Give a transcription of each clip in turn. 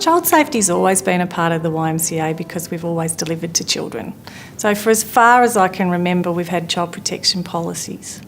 Child safety's always been a part of the YMCA because we've always delivered to children. So for as far as I can remember, we've had child protection policies.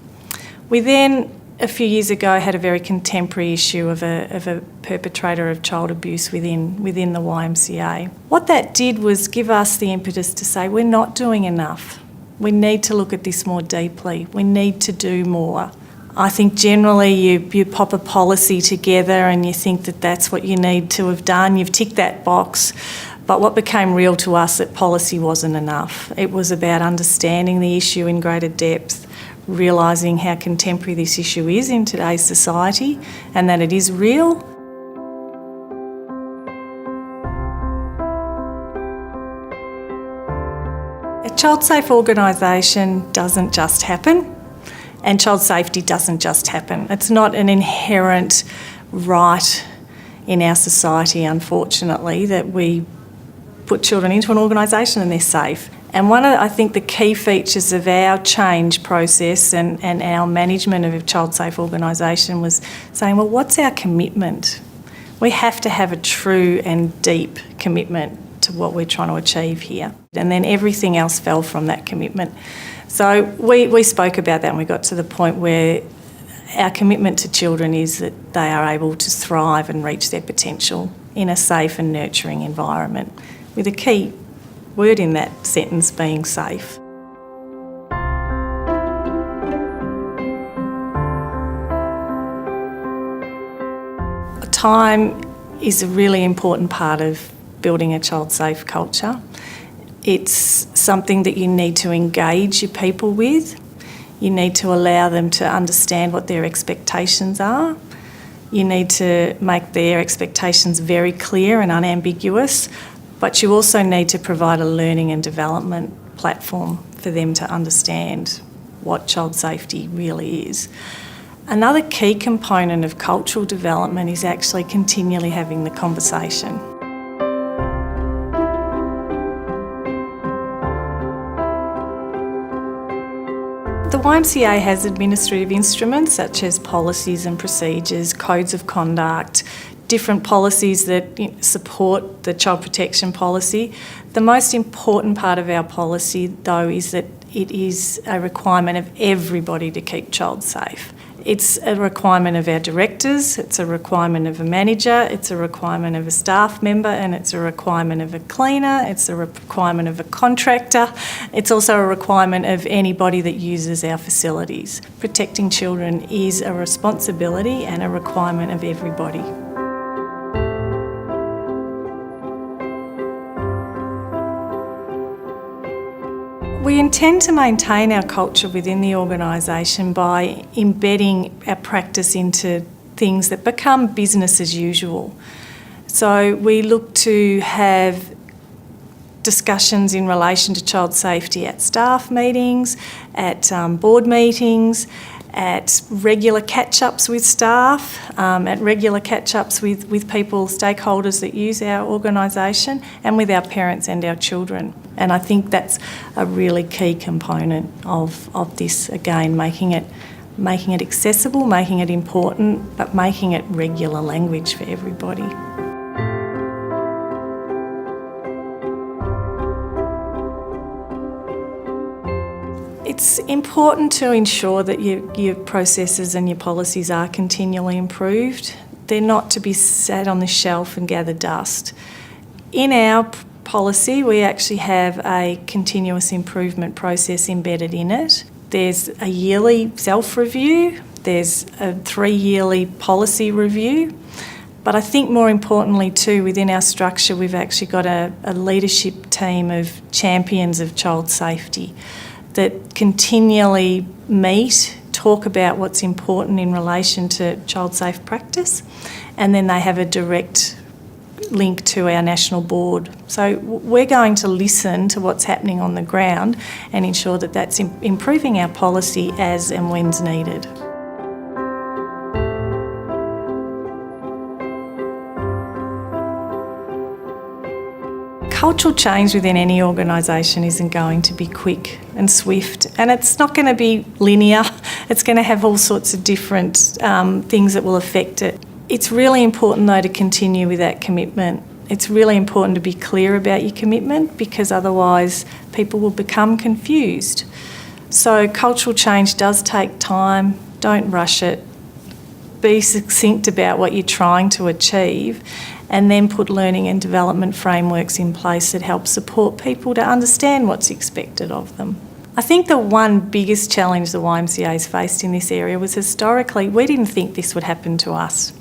We then, a few years ago, had a very contemporary issue of a perpetrator of child abuse within the YMCA. What that did was give us the impetus to say, we're not doing enough. We need to look at this more deeply. We need to do more. I think generally you pop a policy together and you think that that's what you need to have done. You've ticked that box. But what became real to us, that policy wasn't enough. It was about understanding the issue in greater depth, realising how contemporary this issue is in today's society and that it is real. A child safe organisation doesn't just happen. And child safety doesn't just happen. It's not an inherent right in our society, unfortunately, that we put children into an organisation and they're safe. And one of, I think, the key features of our change process and our management of a child safe organisation was saying, well, what's our commitment? We have to have a true and deep commitment to what we're trying to achieve here. And then everything else fell from that commitment. So we spoke about that and we got to the point where our commitment to children is that they are able to thrive and reach their potential in a safe and nurturing environment, with a key word in that sentence being safe. Time is a really important part of building a child-safe culture. It's something that you need to engage your people with. You need to allow them to understand what their expectations are. You need to make their expectations very clear and unambiguous, but you also need to provide a learning and development platform for them to understand what child safety really is. Another key component of cultural development is actually continually having the conversation. The YMCA has administrative instruments such as policies and procedures, codes of conduct, different policies that support the child protection policy. The most important part of our policy, though, is that it is a requirement of everybody to keep child safe. It's a requirement of our directors, it's a requirement of a manager, it's a requirement of a staff member, and it's a requirement of a cleaner, it's a requirement of a contractor. It's also a requirement of anybody that uses our facilities. Protecting children is a responsibility and a requirement of everybody. We intend to maintain our culture within the organisation by embedding our practice into things that become business as usual. So we look to have discussions in relation to child safety at staff meetings, at board meetings, at regular catch-ups with staff, at regular catch-ups with people, stakeholders that use our organisation, and with our parents and our children. And I think that's a really key component of this, again, making it accessible, making it important, but making it regular language for everybody. It's important to ensure that your processes and your policies are continually improved. They're not to be sat on the shelf and gather dust. In our policy, we actually have a continuous improvement process embedded in it. There's a yearly self-review, there's a 3-yearly policy review, but I think more importantly too, within our structure, we've actually got a leadership team of champions of child safety that continually meet, talk about what's important in relation to child safe practice, and then they have a direct link to our national board. So we're going to listen to what's happening on the ground and ensure that that's improving our policy as and when's needed. Cultural change within any organisation isn't going to be quick and swift, and it's not going to be linear. It's going to have all sorts of different things that will affect it. It's really important though to continue with that commitment It's really important to be clear about your commitment, because otherwise people will become confused. So cultural change does take time. Don't rush it. Be succinct about what you're trying to achieve, and then put learning and development frameworks in place that help support people to understand what's expected of them. I think the one biggest challenge the YMCA's faced in this area was historically we didn't think this would happen to us.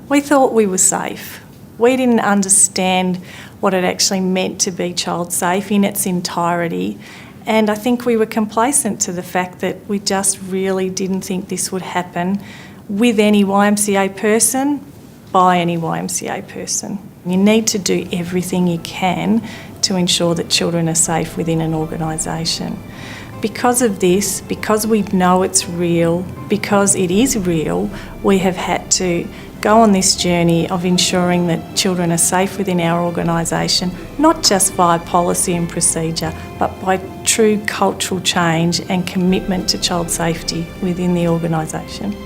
We thought we were safe. We didn't understand what it actually meant to be child safe in its entirety, and I think we were complacent to the fact that we just really didn't think this would happen with any YMCA person, by any YMCA person. You need to do everything you can to ensure that children are safe within an organisation. Because of this, because we know it's real, because it is real, we have had to go on this journey of ensuring that children are safe within our organisation, not just via policy and procedure, but by true cultural change and commitment to child safety within the organisation.